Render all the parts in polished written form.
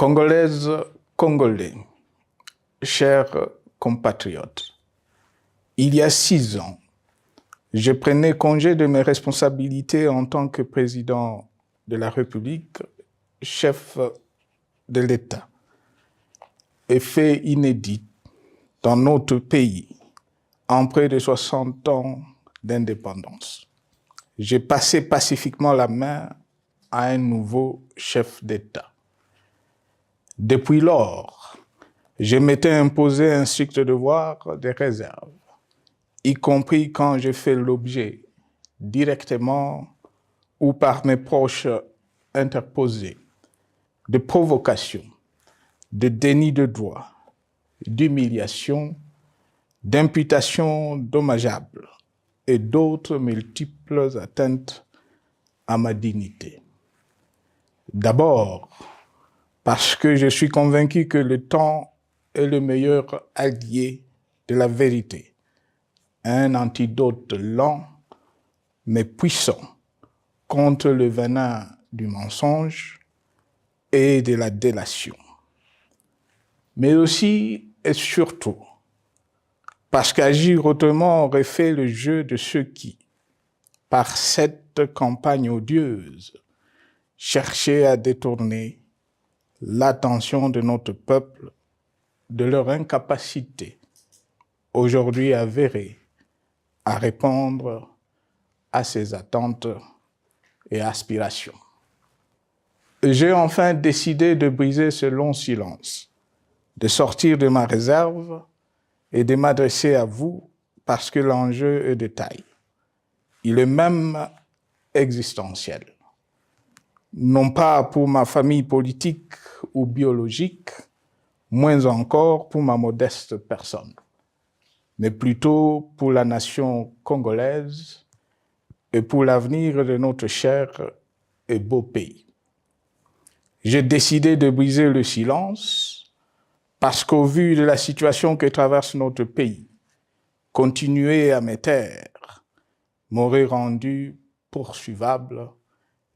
Congolaises, Congolais, chers compatriotes, il y a 6 ans, je prenais congé de mes responsabilités en tant que président de la République, chef de l'État. Et fait inédit dans notre pays, en près de 60 ans d'indépendance. J'ai passé pacifiquement la main à un nouveau chef d'État. Depuis lors, je m'étais imposé un strict devoir de réserve, y compris quand j'ai fait l'objet, directement ou par mes proches interposés, de provocations, de déni de droit, d'humiliation, d'imputations dommageables et d'autres multiples atteintes à ma dignité. D'abord, parce que je suis convaincu que le temps est le meilleur allié de la vérité, un antidote lent mais puissant contre le venin du mensonge et de la délation. Mais aussi et surtout, parce qu'agir autrement aurait fait le jeu de ceux qui, par cette campagne odieuse, cherchaient à détourner l'attention de notre peuple de leur incapacité, aujourd'hui avérée, à répondre à ses attentes et aspirations. J'ai enfin décidé de briser ce long silence, de sortir de ma réserve et de m'adresser à vous parce que l'enjeu est de taille. Il est même existentiel. Non pas pour ma famille politique ou biologique, moins encore pour ma modeste personne, mais plutôt pour la nation congolaise et pour l'avenir de notre cher et beau pays. J'ai décidé de briser le silence parce qu'au vu de la situation que traverse notre pays, continuer à me taire m'aurait rendu poursuivable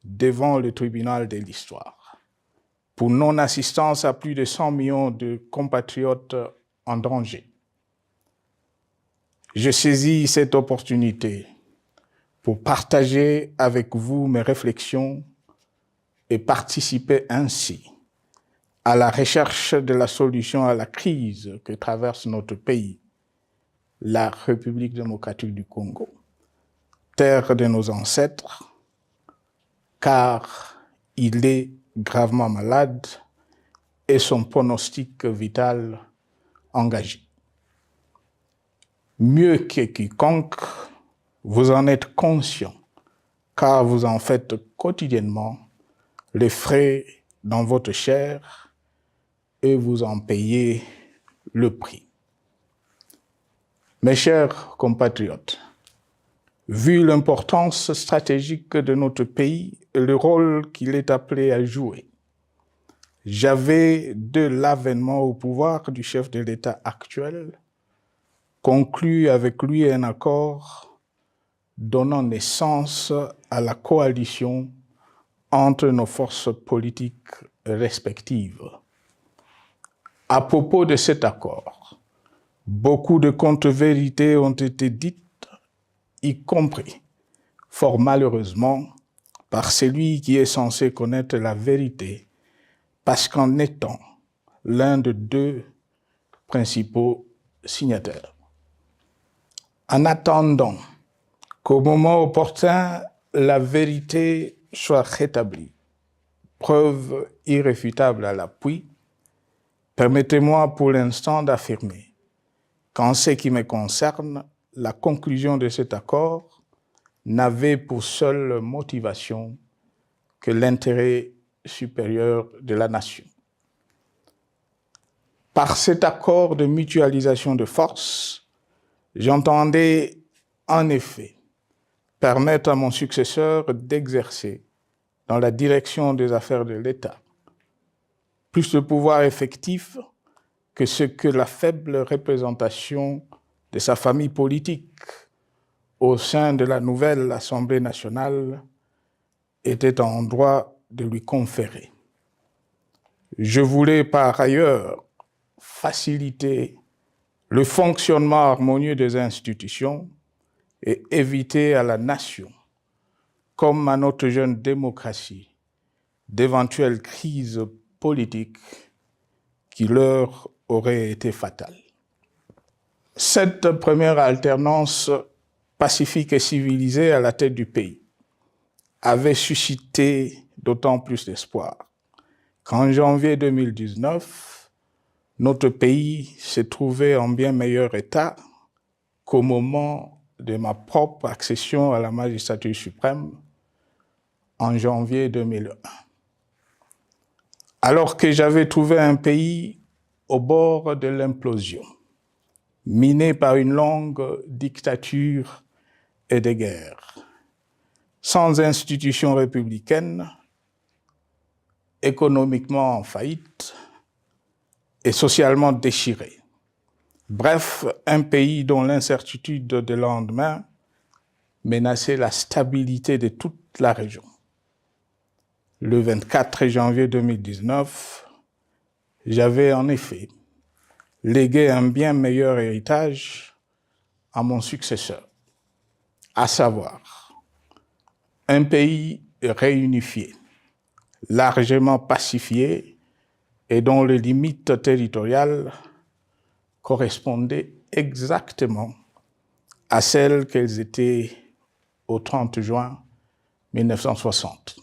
devant le tribunal de l'histoire pour non-assistance à plus de 100 millions de compatriotes en danger. Je saisis cette opportunité pour partager avec vous mes réflexions et participer ainsi à la recherche de la solution à la crise que traverse notre pays, la République démocratique du Congo, terre de nos ancêtres, car il est gravement malade et son pronostic vital engagé. Mieux que quiconque, vous en êtes conscient, car vous en faites quotidiennement les frais dans votre chair et vous en payez le prix. Mes chers compatriotes, vu l'importance stratégique de notre pays et le rôle qu'il est appelé à jouer, j'avais, de l'avènement au pouvoir du chef de l'État actuel, conclu avec lui un accord donnant naissance à la coalition entre nos forces politiques respectives. À propos de cet accord, beaucoup de contre-vérités ont été dites, y compris, fort malheureusement, par celui qui est censé connaître la vérité, parce qu'en étant l'un de 2 principaux signataires. En attendant qu'au moment opportun, la vérité soit rétablie, preuve irréfutable à l'appui, permettez-moi pour l'instant d'affirmer qu'en ce qui me concerne, la conclusion de cet accord n'avait pour seule motivation que l'intérêt supérieur de la nation. Par cet accord de mutualisation de forces, j'entendais en effet permettre à mon successeur d'exercer dans la direction des affaires de l'État plus de pouvoir effectif que ce que la faible représentation de sa famille politique au sein de la nouvelle Assemblée nationale était en droit de lui conférer. Je voulais par ailleurs faciliter le fonctionnement harmonieux des institutions et éviter à la nation, comme à notre jeune démocratie, d'éventuelles crises politiques qui leur auraient été fatales. Cette première alternance pacifique et civilisée à la tête du pays avait suscité d'autant plus d'espoir qu'en janvier 2019, notre pays s'est trouvé en bien meilleur état qu'au moment de ma propre accession à la magistrature suprême en janvier 2001. Alors que j'avais trouvé un pays au bord de l'implosion, miné par une longue dictature et des guerres, sans institutions républicaines, économiquement en faillite et socialement déchiré. Bref, un pays dont l'incertitude de lendemain menaçait la stabilité de toute la région. Le 24 janvier 2019, j'avais en effet légué un bien meilleur héritage à mon successeur, à savoir un pays réunifié, largement pacifié et dont les limites territoriales correspondaient exactement à celles qu'elles étaient au 30 juin 1960.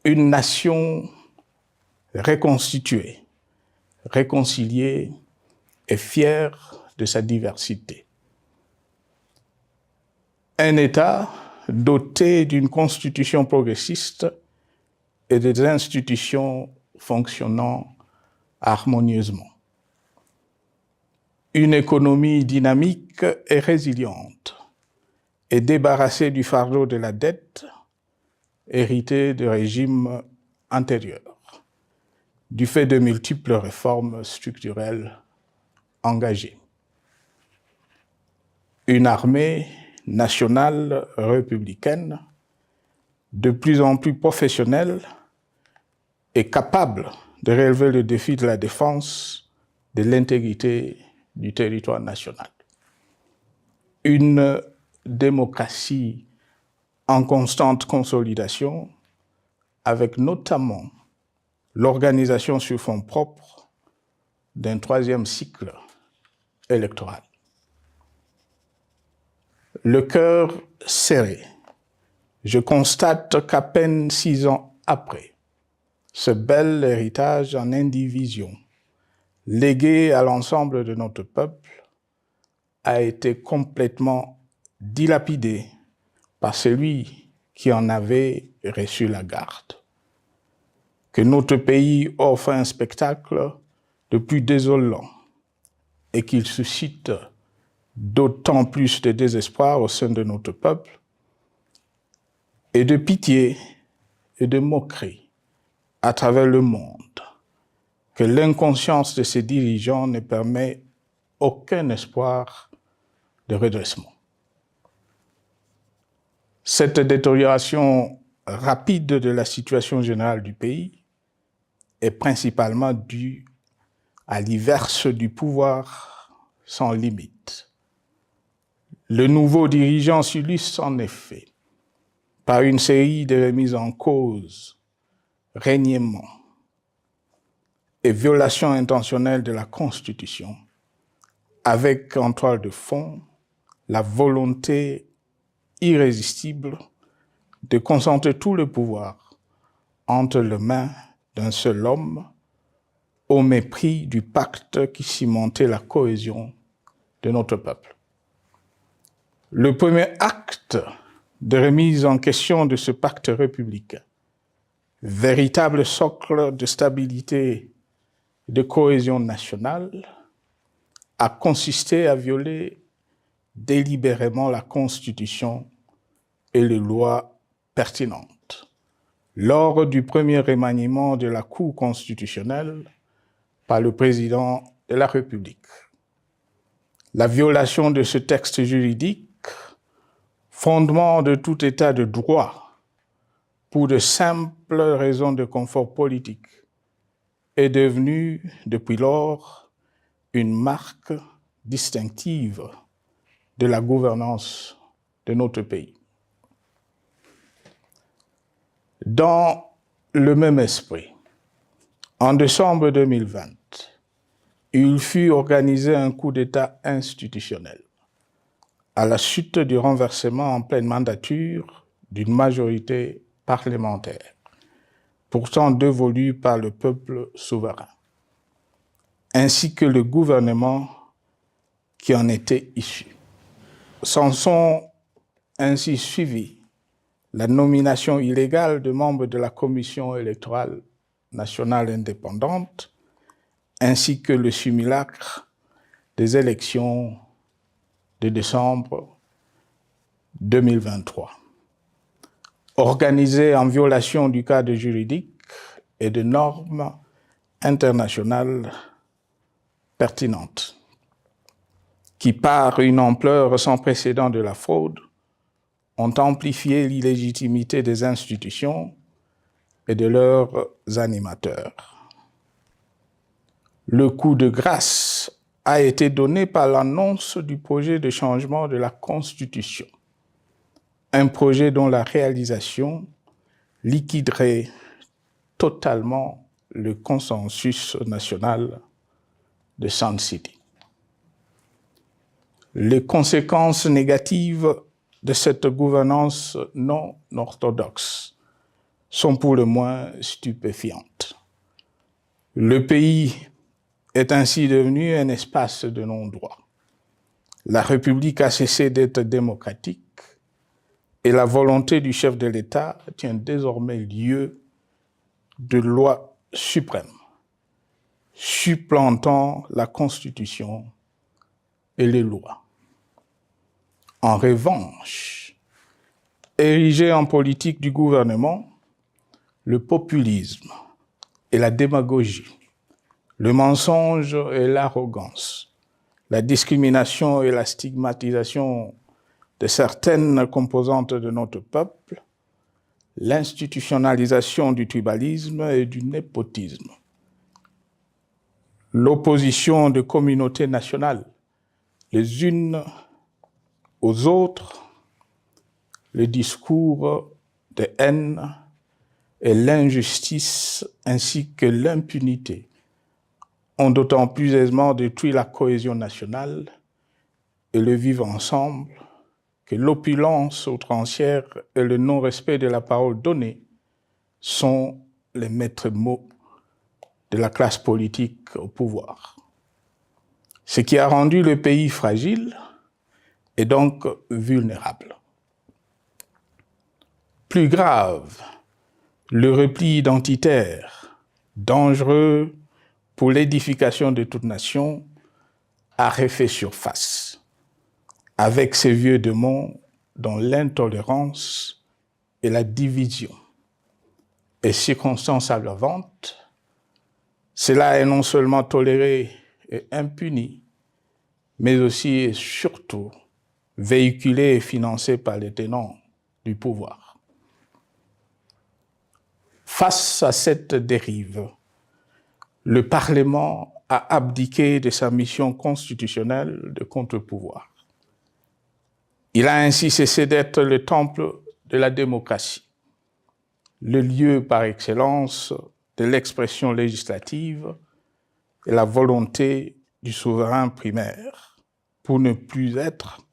Une nation reconstituée, réconciliée et fière de sa diversité. Un État doté d'une constitution progressiste et des institutions fonctionnant harmonieusement. Une économie dynamique et résiliente et débarrassée du fardeau de la dette hérité de régimes antérieurs, du fait de multiples réformes structurelles engagées. Une armée nationale républicaine de plus en plus professionnelle et capable de relever le défi de la défense de l'intégrité du territoire national. Une démocratie en constante consolidation, avec notamment l'organisation sur fonds propres d'un troisième cycle électoral. Le cœur serré, je constate qu'à peine 6 ans après, ce bel héritage en indivision, légué à l'ensemble de notre peuple, a été complètement dilapidé par celui qui en avait reçu la garde. Que notre pays offre un spectacle de plus désolant et qu'il suscite d'autant plus de désespoir au sein de notre peuple et de pitié et de moquerie à travers le monde, que l'inconscience de ses dirigeants ne permet aucun espoir de redressement. Cette détérioration rapide de la situation générale du pays est principalement due à l'inverse du pouvoir sans limite. Le nouveau dirigeant s'illustre en effet par une série de remises en cause, reniements et violations intentionnelles de la Constitution, avec en toile de fond la volonté irrésistible de concentrer tout le pouvoir entre les mains d'un seul homme, au mépris du pacte qui cimentait la cohésion de notre peuple. Le premier acte de remise en question de ce pacte républicain, véritable socle de stabilité et de cohésion nationale, a consisté à violer délibérément la Constitution et les lois pertinentes lors du premier remaniement de la Cour constitutionnelle par le président de la République. La violation de ce texte juridique, fondement de tout état de droit, pour de simples raisons de confort politique est devenue depuis lors une marque distinctive de la gouvernance de notre pays. Dans le même esprit, en décembre 2020, il fut organisé un coup d'État institutionnel à la suite du renversement en pleine mandature d'une majorité parlementaire, pourtant dévolue par le peuple souverain, ainsi que le gouvernement qui en était issu. S'en sont ainsi suivis la nomination illégale de membres de la Commission électorale nationale indépendante, ainsi que le simulacre des élections de décembre 2023, organisées en violation du cadre juridique et de normes internationales pertinentes, qui, par une ampleur sans précédent de la fraude, ont amplifié l'illégitimité des institutions et de leurs animateurs. Le coup de grâce a été donné par l'annonce du projet de changement de la Constitution, un projet dont la réalisation liquiderait totalement le consensus national de Sun City. Les conséquences négatives de cette gouvernance non orthodoxe sont pour le moins stupéfiantes. Le pays est ainsi devenu un espace de non-droit. La République a cessé d'être démocratique et la volonté du chef de l'État tient désormais lieu de loi suprême, supplantant la Constitution et les lois. En revanche, érigé en politique du gouvernement, le populisme et la démagogie, le mensonge et l'arrogance, la discrimination et la stigmatisation de certaines composantes de notre peuple, l'institutionnalisation du tribalisme et du népotisme, l'opposition de communautés nationales, les unes aux autres, le discours de haine et l'injustice ainsi que l'impunité ont d'autant plus aisément détruit la cohésion nationale et le vivre ensemble que l'opulence outrancière et le non-respect de la parole donnée sont les maîtres mots de la classe politique au pouvoir. Ce qui a rendu le pays fragile et donc vulnérable. Plus grave, le repli identitaire, dangereux pour l'édification de toute nation, a refait surface, avec ses vieux démons dont l'intolérance et la division est circonstance aggravante. Cela est non seulement toléré et impuni, mais aussi et surtout véhiculé et financé par les tenants du pouvoir. Face à cette dérive, le Parlement a abdiqué de sa mission constitutionnelle de contre-pouvoir. Il a ainsi cessé d'être le temple de la démocratie, le lieu par excellence de l'expression législative et la volonté du souverain primaire, pour ne plus être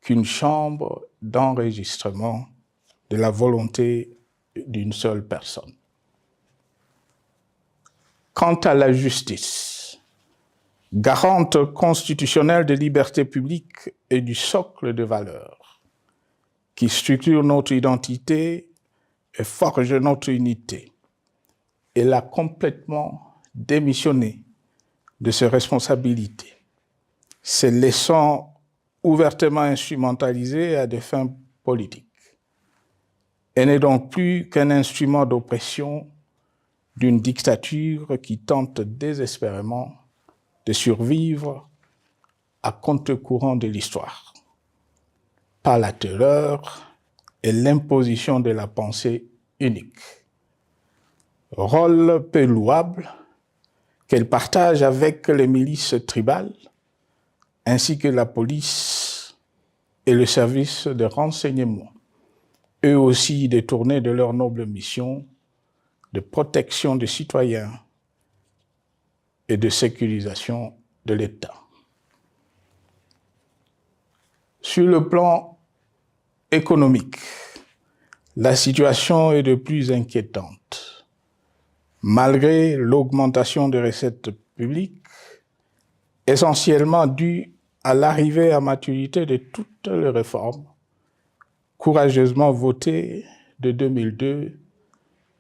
qu'une chambre d'enregistrement de la volonté d'une seule personne. Quant à la justice, garante constitutionnelle des libertés publiques et du socle de valeurs, qui structure notre identité et forge notre unité, elle a complètement démissionné de ses responsabilités, se laissant ouvertement instrumentalisée à des fins politiques. Elle n'est donc plus qu'un instrument d'oppression d'une dictature qui tente désespérément de survivre à contre-courant de l'histoire, par la terreur et l'imposition de la pensée unique. Rôle peu louable, qu'elle partage avec les milices tribales, ainsi que la police et le service de renseignement, eux aussi détournés de leur noble mission de protection des citoyens et de sécurisation de l'État. Sur le plan économique, la situation est de plus inquiétante. Malgré l'augmentation des recettes publiques, essentiellement due à l'arrivée à maturité de toutes les réformes courageusement votées de 2002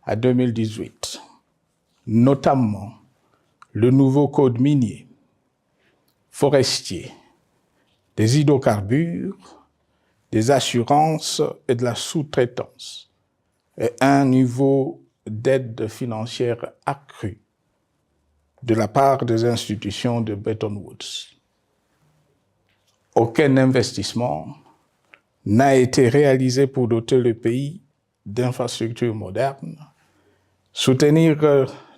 à 2018, notamment le nouveau code minier, forestier, des hydrocarbures, des assurances et de la sous-traitance, et un niveau d'aide financière accru de la part des institutions de Bretton Woods. Aucun investissement n'a été réalisé pour doter le pays d'infrastructures modernes, soutenir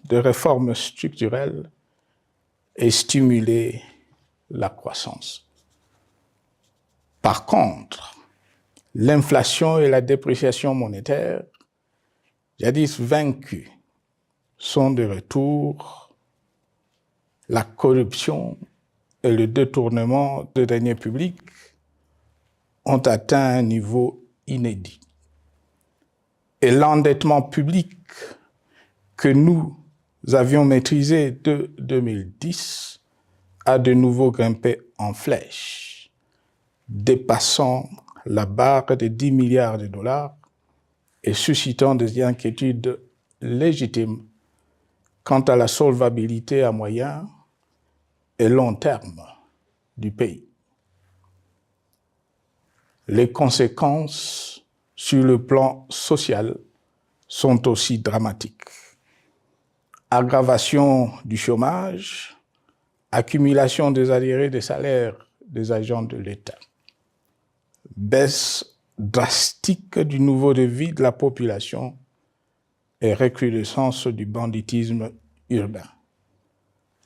de réformes structurelles et stimuler la croissance. Par contre, l'inflation et la dépréciation monétaire, jadis vaincues, sont de retour. La corruption et le détournement de deniers publics ont atteint un niveau inédit. Et l'endettement public que nous avions maîtrisé de 2010 a de nouveau grimpé en flèche, dépassant la barre de 10 milliards de dollars et suscitant des inquiétudes légitimes quant à la solvabilité à moyen et long terme du pays. Les conséquences sur le plan social sont aussi dramatiques. Aggravation du chômage, accumulation des arriérés des salaires des agents de l'État, baisse drastique du niveau de vie de la population et recrudescence du banditisme urbain,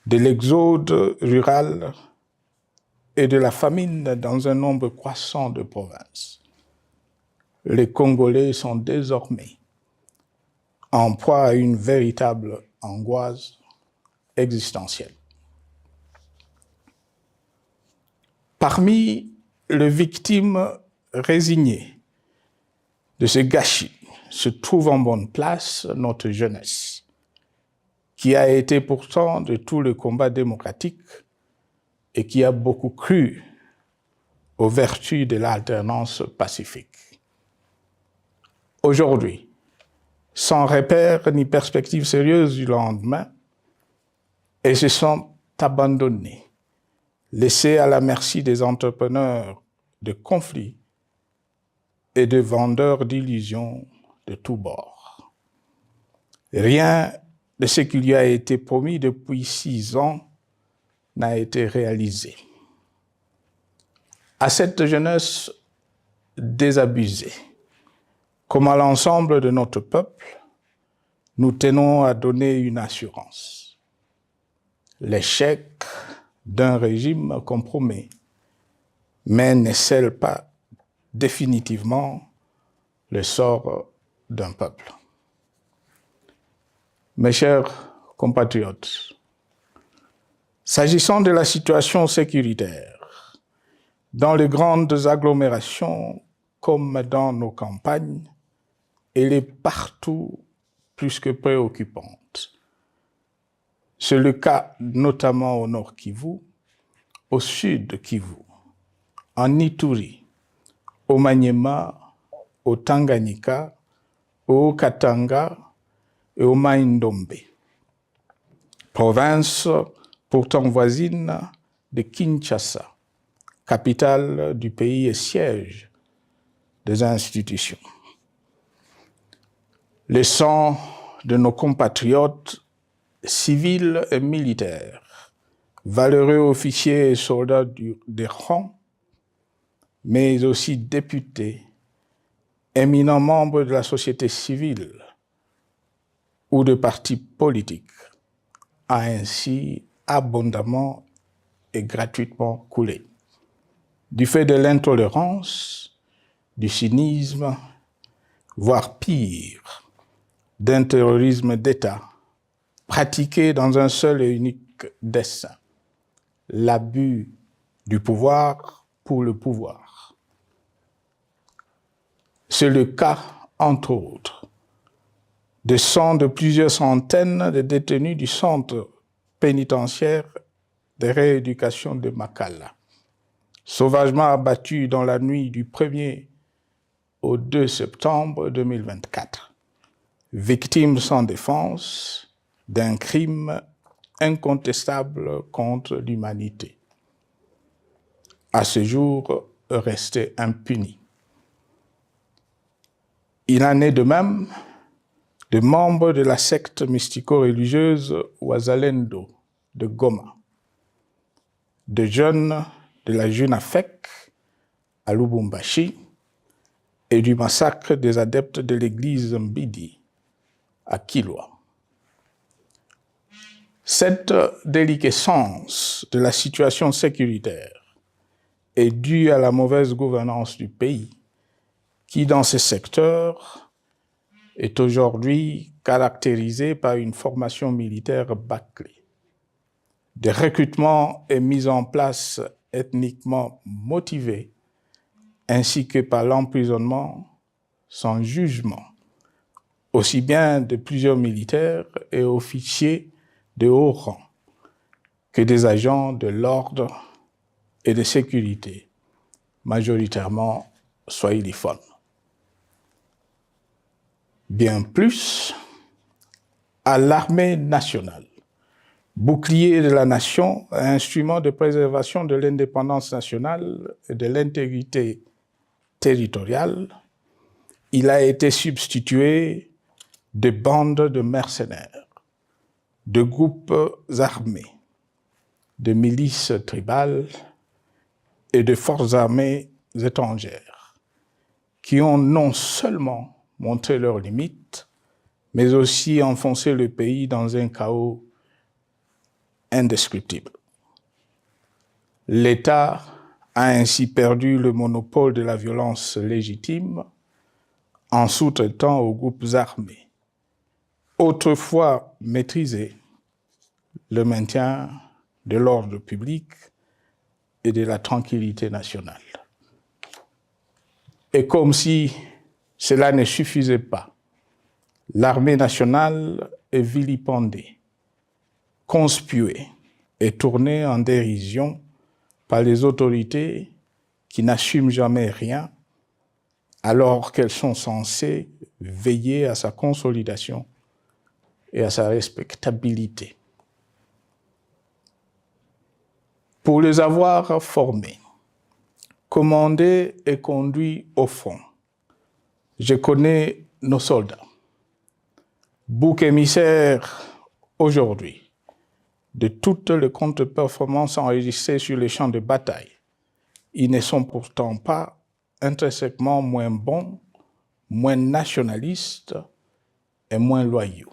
de l'exode rural et de la famine dans un nombre croissant de provinces. Les Congolais sont désormais en proie à une véritable angoisse existentielle. Parmi les victimes résignées de ce gâchis se trouve en bonne place notre jeunesse, qui a été pourtant de tout le combat démocratique et qui a beaucoup cru aux vertus de l'alternance pacifique. Aujourd'hui, sans repère ni perspective sérieuse du lendemain, ils se sont abandonnés, laissés à la merci des entrepreneurs de conflits et de vendeurs d'illusions de tous bords. Rien de ce qui lui a été promis depuis 6 ans n'a été réalisé. À cette jeunesse désabusée, comme à l'ensemble de notre peuple, nous tenons à donner une assurance. L'échec d'un régime compromet, mais ne scelle pas définitivement le sort d'un peuple. Mes chers compatriotes, s'agissant de la situation sécuritaire, dans les grandes agglomérations comme dans nos campagnes, elle est partout plus que préoccupante. C'est le cas notamment au nord Kivu, au sud Kivu, en Ituri, au Maniema, au Tanganyika, au Katanga et au Mai-Ndombe, province pourtant voisine de Kinshasa, capitale du pays et siège des institutions. Le sang de nos compatriotes civils et militaires, valeureux officiers et soldats des rangs, mais aussi députés, éminents membres de la société civile ou de partis politiques, a ainsi abondamment et gratuitement coulé. Du fait de l'intolérance, du cynisme, voire pire, d'un terrorisme d'État pratiqué dans un seul et unique dessein, l'abus du pouvoir pour le pouvoir. C'est le cas, entre autres, de plusieurs centaines de détenus du centre pénitentiaire de rééducation de Makala, sauvagement abattus dans la nuit du 1er au 2 septembre 2024, victimes sans défense d'un crime incontestable contre l'humanité, à ce jour resté impuni. Il en est de même de membres de la secte mystico-religieuse Wazalendo de Goma, de jeunes de la Junafek à Lubumbashi et du massacre des adeptes de l'église Mbidi à Kilwa. Cette déliquescence de la situation sécuritaire est due à la mauvaise gouvernance du pays qui, dans ces secteurs, est aujourd'hui caractérisée par une formation militaire bâclée, des recrutements et mises en place ethniquement motivés, ainsi que par l'emprisonnement sans jugement, aussi bien de plusieurs militaires et officiers de haut rang que des agents de l'ordre et de sécurité, majoritairement swahiliphones. Bien plus, à l'armée nationale, bouclier de la nation, instrument de préservation de l'indépendance nationale et de l'intégrité territoriale, il a été substitué de bandes de mercenaires, de groupes armés, de milices tribales et de forces armées étrangères qui ont non seulement montré leurs limites, mais aussi enfoncé le pays dans un chaos indescriptible. L'État a ainsi perdu le monopole de la violence légitime en sous-traitant aux groupes armés, autrefois maîtrisés, le maintien de l'ordre public et de la tranquillité nationale. Et comme si cela ne suffisait pas, l'armée nationale est vilipendée, conspuée et tournée en dérision par les autorités qui n'assument jamais rien alors qu'elles sont censées veiller à sa consolidation et à sa respectabilité. Pour les avoir formés, commandés et conduits au front, je connais nos soldats, boucs émissaires aujourd'hui de toutes les contre-performances enregistrées sur les champs de bataille. Ils ne sont pourtant pas intrinsèquement moins bons, moins nationalistes et moins loyaux.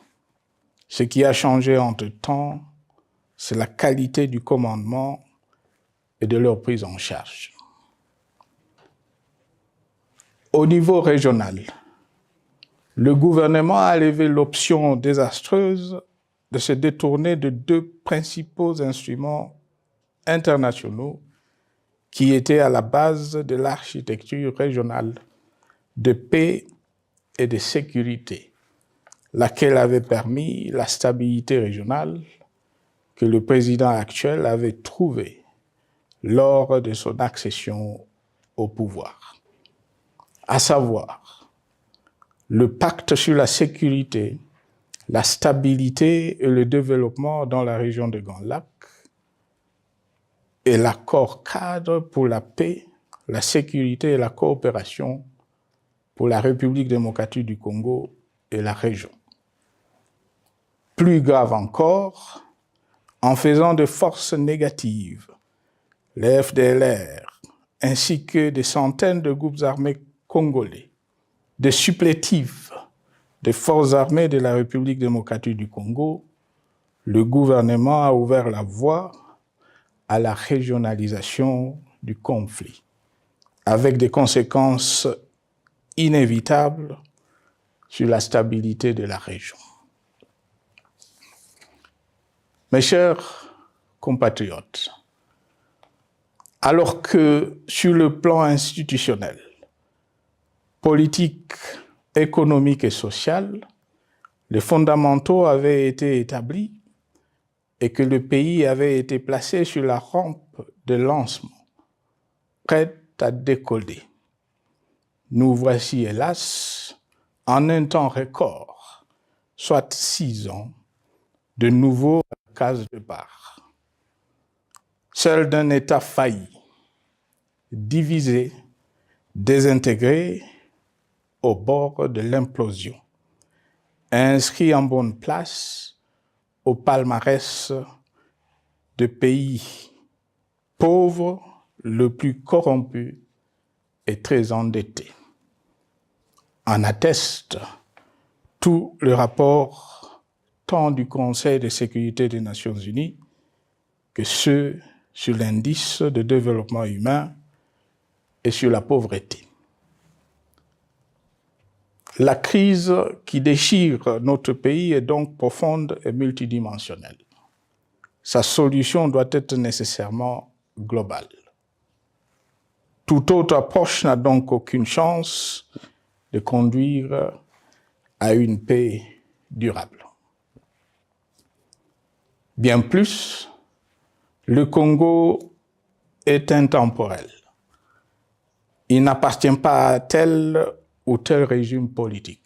Ce qui a changé entre-temps, c'est la qualité du commandement et de leur prise en charge. Au niveau régional, le gouvernement a levé l'option désastreuse de se détourner de deux principaux instruments internationaux qui étaient à la base de l'architecture régionale de paix et de sécurité, laquelle avait permis la stabilité régionale que le président actuel avait trouvée lors de son accession au pouvoir, à savoir le pacte sur la sécurité, la stabilité et le développement dans la région de Grand Lac et l'accord cadre pour la paix, la sécurité et la coopération pour la République démocratique du Congo et la région. Plus grave encore, en faisant de forces négatives, les FDLR, ainsi que des centaines de groupes armés congolais, des supplétifs des forces armées de la République démocratique du Congo, le gouvernement a ouvert la voie à la régionalisation du conflit, avec des conséquences inévitables sur la stabilité de la région. Mes chers compatriotes, alors que sur le plan institutionnel, politique, économique et social, les fondamentaux avaient été établis et que le pays avait été placé sur la rampe de lancement, prêt à décoller. Nous voici, hélas, en un temps record, soit 6 ans, de nouveau à la case départ. Seul d'un État failli, divisé, désintégré, au bord de l'implosion, inscrit en bonne place au palmarès de pays pauvres, le plus corrompu et très endetté. En atteste tout le rapport tant du Conseil de sécurité des Nations Unies que ceux sur l'indice de développement humain et sur la pauvreté. La crise qui déchire notre pays est donc profonde et multidimensionnelle. Sa solution doit être nécessairement globale. Toute autre approche n'a donc aucune chance de conduire à une paix durable. Bien plus, le Congo est intemporel. Il n'appartient pas à tel ou tel régime politique,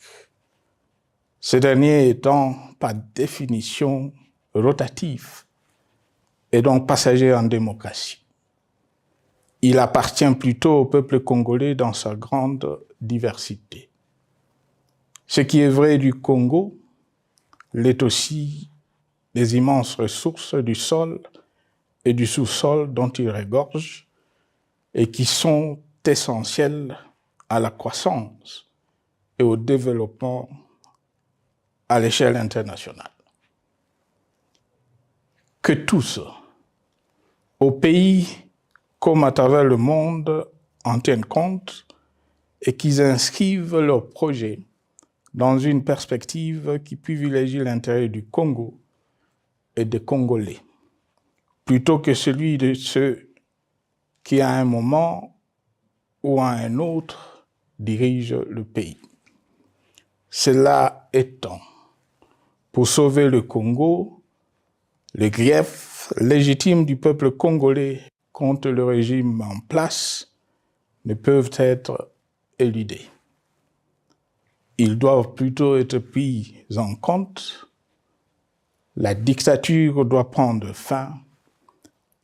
ce dernier étant par définition rotatif et donc passager en démocratie. Il appartient plutôt au peuple congolais dans sa grande diversité. Ce qui est vrai du Congo l'est aussi des immenses ressources du sol et du sous-sol dont il regorge et qui sont essentielles à la croissance et au développement à l'échelle internationale. Que tous, au pays comme à travers le monde, en tiennent compte et qu'ils inscrivent leurs projets dans une perspective qui privilégie l'intérêt du Congo et des Congolais, plutôt que celui de ceux qui, à un moment ou à un autre, dirigent le pays. Cela étant, pour sauver le Congo, les griefs légitimes du peuple congolais contre le régime en place ne peuvent être éludés. Ils doivent plutôt être pris en compte. La dictature doit prendre fin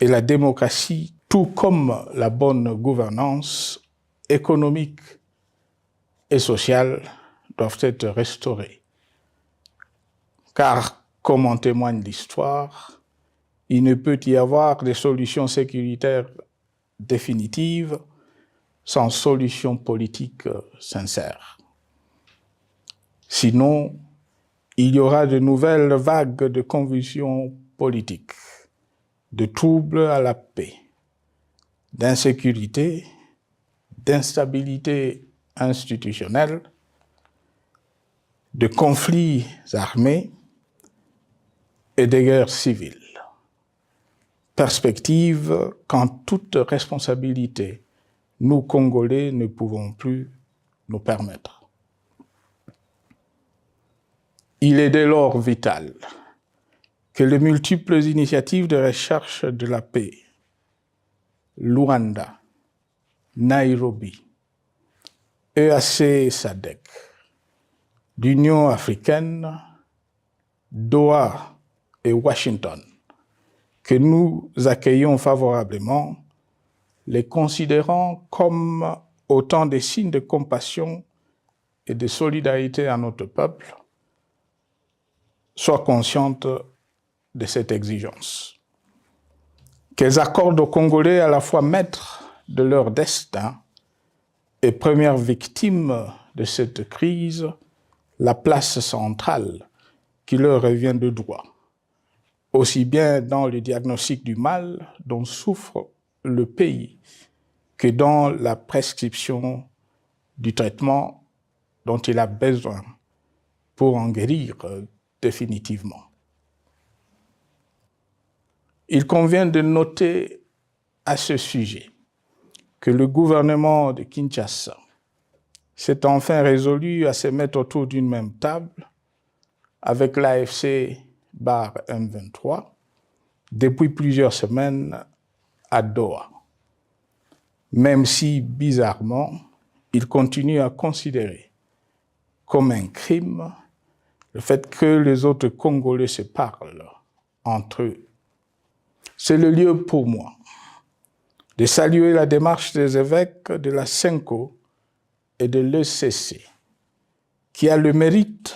et la démocratie, tout comme la bonne gouvernance économique et sociale, doivent être restaurées. Car, comme en témoigne l'histoire, il ne peut y avoir de solution sécuritaire définitive sans solution politique sincère. Sinon, il y aura de nouvelles vagues de convulsions politiques, de troubles à la paix, d'insécurité, d'instabilité institutionnelle, de conflits armés et de guerres civiles. Perspective qu'en toute responsabilité, nous, Congolais, ne pouvons plus nous permettre. Il est dès lors vital que les multiples initiatives de recherche de la paix, Luanda, Nairobi, EAC-SADC, l'Union africaine, Doha et Washington, que nous accueillons favorablement, les considérant comme autant de signes de compassion et de solidarité à notre peuple, soient conscientes de cette exigence. Qu'elles accordent aux Congolais à la fois maîtres de leur destin et premières victimes de cette crise la place centrale qui leur revient de droit, aussi bien dans le diagnostic du mal dont souffre le pays que dans la prescription du traitement dont il a besoin pour en guérir définitivement. Il convient de noter à ce sujet que le gouvernement de Kinshasa s'est enfin résolu à se mettre autour d'une même table avec l'AFC/M23 depuis plusieurs semaines à Doha, même si, bizarrement, il continue à considérer comme un crime le fait que les autres Congolais se parlent entre eux. C'est le lieu pour moi de saluer la démarche des évêques de la CENCO et de l'ECC, qui a le mérite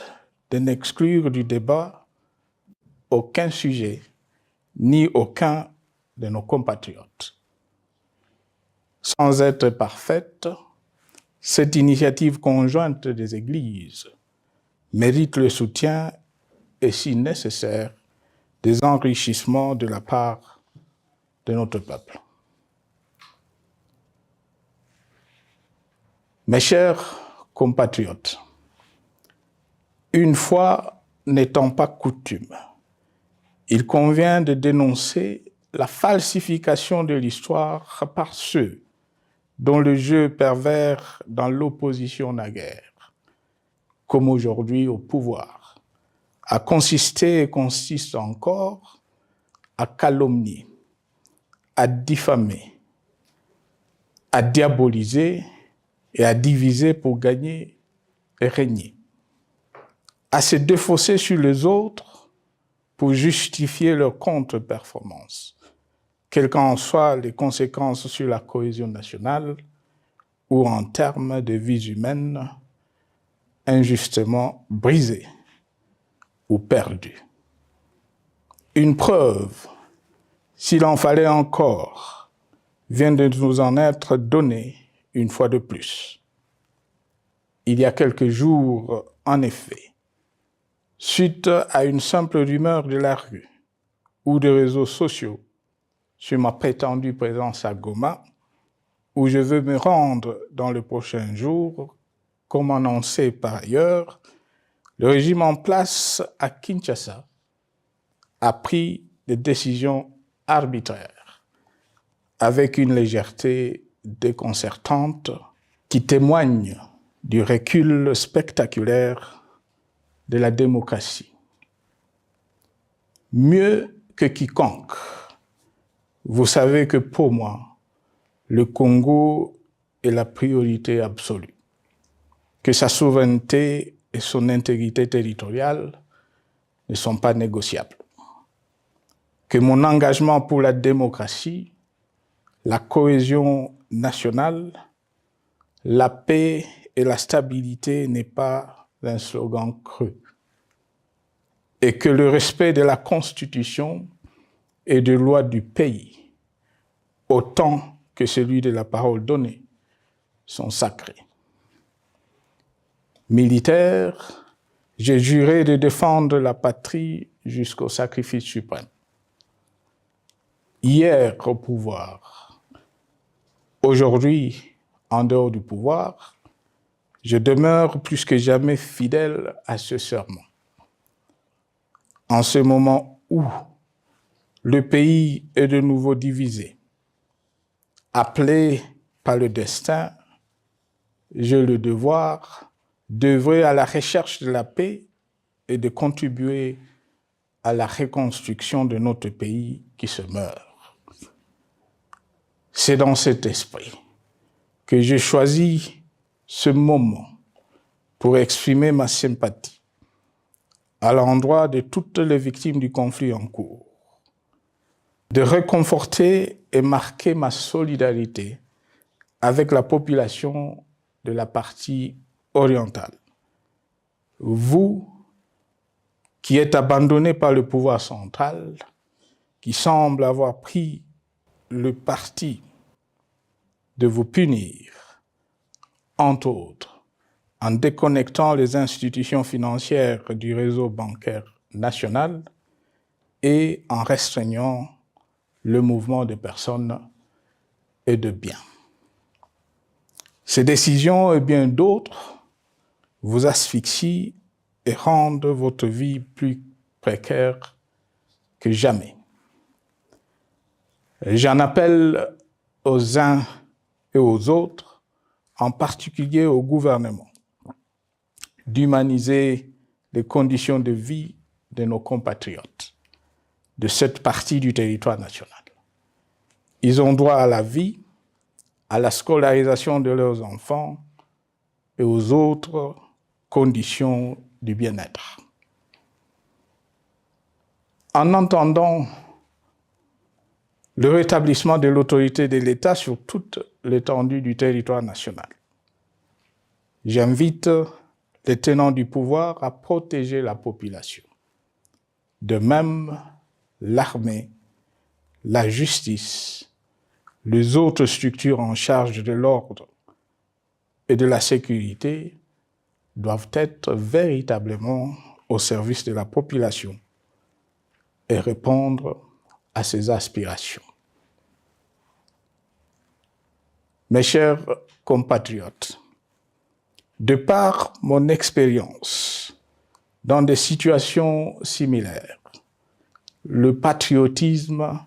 de n'exclure du débat aucun sujet, ni aucun de nos compatriotes. Sans être parfaite, cette initiative conjointe des Églises mérite le soutien et, si nécessaire, des enrichissements de la part de notre peuple. Mes chers compatriotes, une fois n'étant pas coutume, il convient de dénoncer la falsification de l'histoire par ceux dont le jeu pervers dans l'opposition naguère, comme aujourd'hui au pouvoir, a consisté et consiste encore à calomnier, à diffamer, à diaboliser et à diviser pour gagner et régner, à se défausser sur les autres pour justifier leur contre-performance, quelles qu'en soient les conséquences sur la cohésion nationale ou en termes de vies humaines injustement brisées ou perdues. Une preuve, s'il en fallait encore, vient de nous en être donnée une fois de plus. Il y a quelques jours, en effet, suite à une simple rumeur de la rue ou des réseaux sociaux sur ma prétendue présence à Goma, où je veux me rendre dans le prochain jour, comme annoncé par ailleurs, le régime en place à Kinshasa a pris des décisions arbitraires, avec une légèreté déconcertante qui témoigne du recul spectaculaire de la démocratie. Mieux que quiconque, vous savez que pour moi, le Congo est la priorité absolue, que sa souveraineté et son intégrité territoriale ne sont pas négociables, que mon engagement pour la démocratie, la cohésion nationale, la paix et la stabilité n'est pas un slogan creux, et que le respect de la Constitution et des lois du pays, autant que celui de la parole donnée, sont sacrés. Militaire, j'ai juré de défendre la patrie jusqu'au sacrifice suprême. Hier au pouvoir, aujourd'hui en dehors du pouvoir, je demeure plus que jamais fidèle à ce serment. En ce moment où le pays est de nouveau divisé, appelé par le destin, j'ai le devoir d'œuvrer à la recherche de la paix et de contribuer à la reconstruction de notre pays qui se meurt. C'est dans cet esprit que j'ai choisi ce moment pour exprimer ma sympathie à l'endroit de toutes les victimes du conflit en cours, de réconforter et marquer ma solidarité avec la population de la partie orientale. Vous, qui êtes abandonnés par le pouvoir central, qui semble avoir pris le parti de vous punir, entre autres, en déconnectant les institutions financières du réseau bancaire national et en restreignant le mouvement de personnes et de biens. Ces décisions et bien d'autres vous asphyxient et rendent votre vie plus précaire que jamais. J'en appelle aux uns et aux autres, en particulier au gouvernement, d'humaniser les conditions de vie de nos compatriotes de cette partie du territoire national. Ils ont droit à la vie, à la scolarisation de leurs enfants et aux autres conditions du bien-être. En entendant le rétablissement de l'autorité de l'État sur toute l'étendue du territoire national, j'invite les tenants du pouvoir à protéger la population. De même, l'armée, la justice, les autres structures en charge de l'ordre et de la sécurité doivent être véritablement au service de la population et répondre à ses aspirations. Mes chers compatriotes, de par mon expérience dans des situations similaires, le patriotisme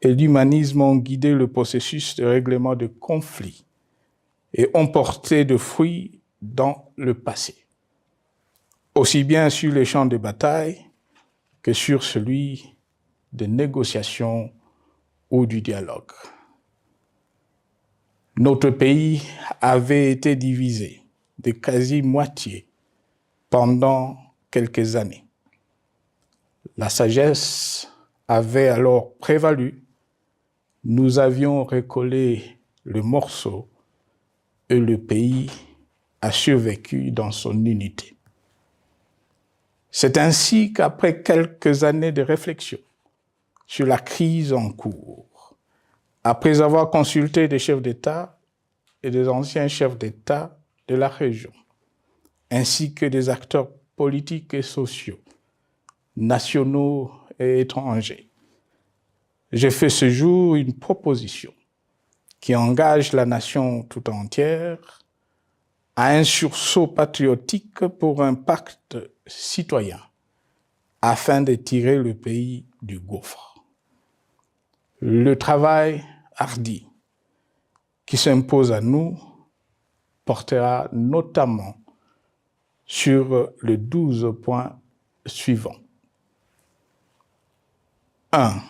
et l'humanisme ont guidé le processus de règlement de conflits et ont porté de fruits dans le passé, aussi bien sur les champs de bataille que sur celui de négociation ou du dialogue. Notre pays avait été divisé de quasi-moitié pendant quelques années. La sagesse avait alors prévalu. Nous avions recollé le morceau et le pays a survécu dans son unité. C'est ainsi qu'après quelques années de réflexion sur la crise en cours, après avoir consulté des chefs d'État et des anciens chefs d'État de la région, ainsi que des acteurs politiques et sociaux, nationaux et étrangers, j'ai fait ce jour une proposition qui engage la nation tout entière à un sursaut patriotique pour un pacte citoyen afin de tirer le pays du gouffre. Le travail hardi qui s'impose à nous portera notamment sur les 12 points suivants. 1.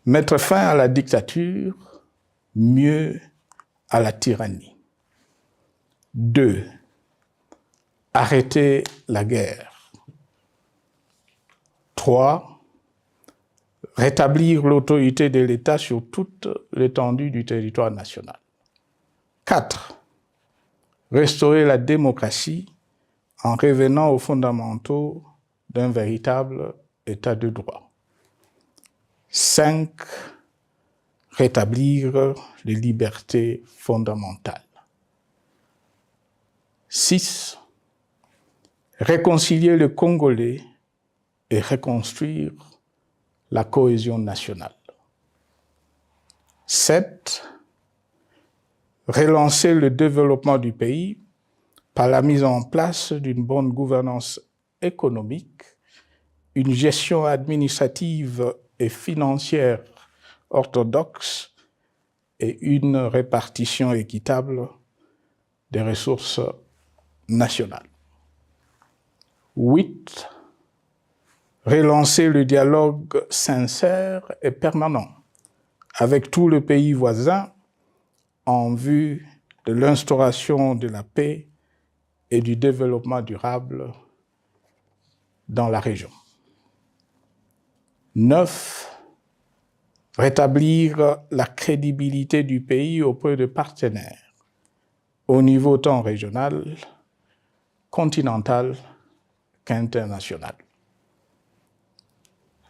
Mettre fin à la dictature, mieux à la tyrannie. 2. Arrêter la guerre. 3. Rétablir l'autorité de l'État sur toute l'étendue du territoire national. 4. Restaurer la démocratie en revenant aux fondamentaux d'un véritable État de droit. 5. Rétablir les libertés fondamentales. 6. Réconcilier le Congolais et reconstruire la cohésion nationale. 7. Relancer le développement du pays par la mise en place d'une bonne gouvernance économique, une gestion administrative et financière orthodoxe et une répartition équitable des ressources nationales. 8. Relancer le dialogue sincère et permanent avec tous les pays voisins en vue de l'instauration de la paix et du développement durable dans la région. 9. Rétablir la crédibilité du pays auprès de partenaires au niveau tant régional, continental qu'international.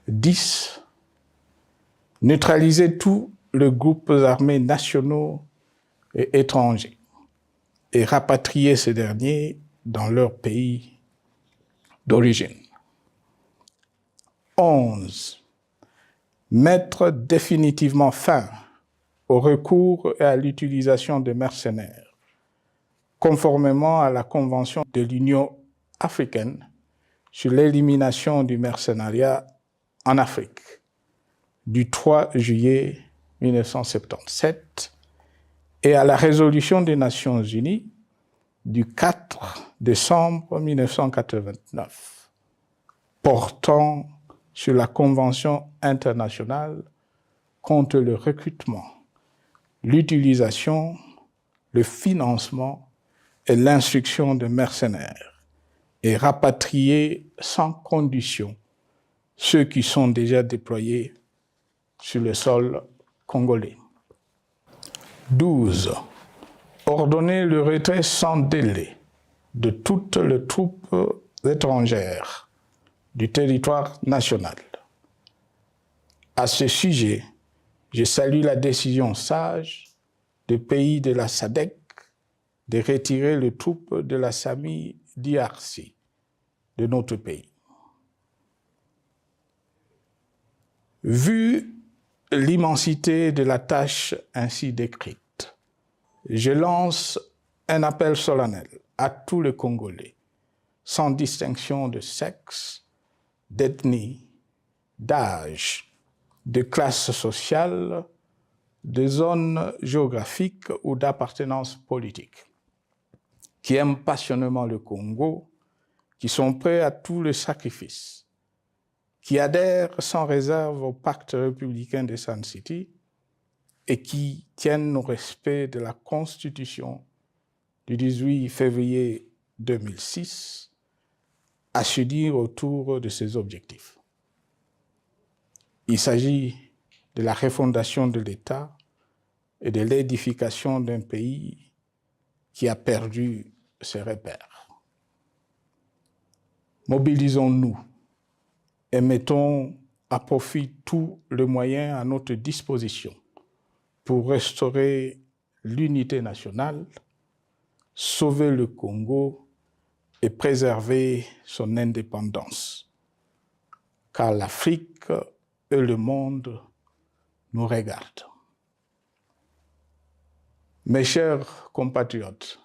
10. Neutraliser tous les groupes armés nationaux et étrangers et rapatrier ces derniers dans leur pays d'origine. 11. Mettre définitivement fin au recours et à l'utilisation de mercenaires, conformément à la Convention de l'Union africaine sur l'élimination du mercenariat en Afrique du 3 juillet 1977 et à la résolution des Nations Unies du 4 décembre 1989 portant sur la Convention internationale contre le recrutement, l'utilisation, le financement et l'instruction de mercenaires et rapatrier sans condition ceux qui sont déjà déployés sur le sol congolais. 12. Ordonner le retrait sans délai de toutes les troupes étrangères du territoire national. À ce sujet, je salue la décision sage des pays de la SADC de retirer les troupes de la SAMI DRC de notre pays. Vu l'immensité de la tâche ainsi décrite, je lance un appel solennel à tous les Congolais, sans distinction de sexe, d'ethnie, d'âge, de classe sociale, de zone géographique ou d'appartenance politique, qui aiment passionnément le Congo, qui sont prêts à tous les sacrifices, qui adhèrent sans réserve au pacte républicain de Sun City et qui tiennent au respect de la Constitution du 18 février 2006, à se dire autour de ces objectifs. Il s'agit de la refondation de l'État et de l'édification d'un pays qui a perdu ses repères. Mobilisons-nous et mettons à profit tous les moyens à notre disposition pour restaurer l'unité nationale, sauver le Congo et préserver son indépendance, car l'Afrique et le monde nous regardent. Mes chers compatriotes,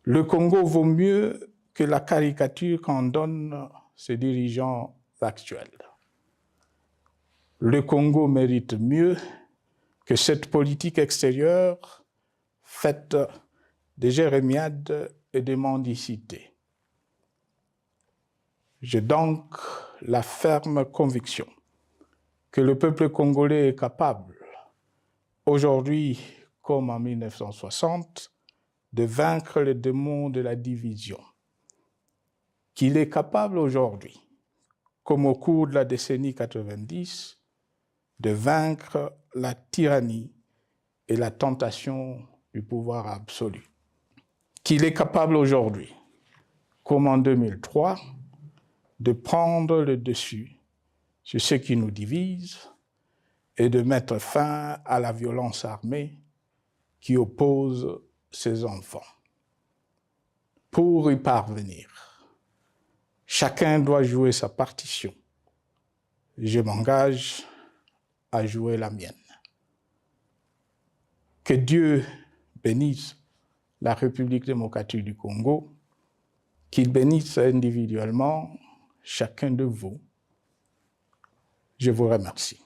le Congo vaut mieux que la caricature qu'en donnent ses dirigeants actuels. Le Congo mérite mieux que cette politique extérieure faite de jérémiades et de mendicité. J'ai donc la ferme conviction que le peuple congolais est capable, aujourd'hui comme en 1960, de vaincre les démons de la division, qu'il est capable aujourd'hui, comme au cours de la décennie 90, de vaincre la tyrannie et la tentation du pouvoir absolu. Qu'il est capable aujourd'hui, comme en 2003, de prendre le dessus sur ce qui nous divise et de mettre fin à la violence armée qui oppose ses enfants. Pour y parvenir, chacun doit jouer sa partition. Je m'engage à jouer la mienne. Que Dieu bénisse la République démocratique du Congo, qu'il bénisse individuellement chacun de vous. Je vous remercie.